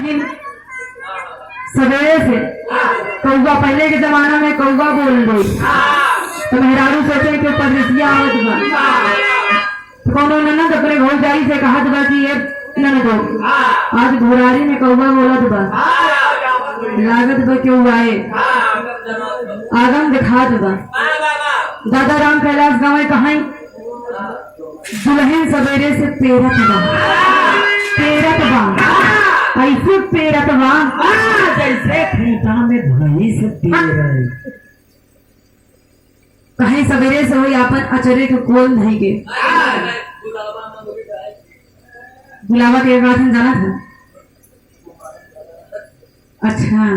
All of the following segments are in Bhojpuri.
लेकिन सवेरे से कौवा, पहले के जमाना में कौवा बोल रही तो मेहरारू सोचे कि परदेसिया आवत बा, तो कौनो ननद अपने भौजाई से कहत बा कि ये ननद आज घुरारी में कौवा बोलत बा, लागत बा क्यों आए आगम दिखात बा। दादा राम कैलाश गाँव कहाई दुल्हन सवेरे से पेरत बा, ऐसे पेरत बा जैसे खूंटा में भैंस पेर रही। कहीं सवेरे से हुई आपन अचरे के कोल नहीं के गुलाबा के गाथन जाना था। अच्छा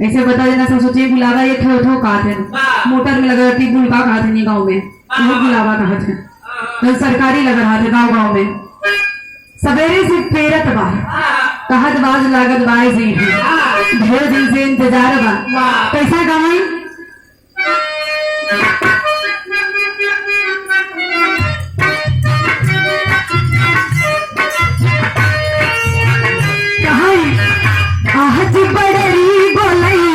ऐसे बता देना, सब सोचिए गुलाबा ये ठो ठो काटे मोटर में लगा रखी गुलका खाते नहीं गाँव में, वो गुलाबा कहा थे सरकारी लगा रहा था गाँव गाँव में। सवेरे से पेरत बा कहत बाज लागत बाय से ढेर दिन से इंतजार बा। कैसा गाँव आज बड़री बोलई,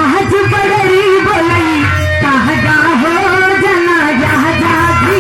आज बड़री बोलई कहगा हो जना जा जागी।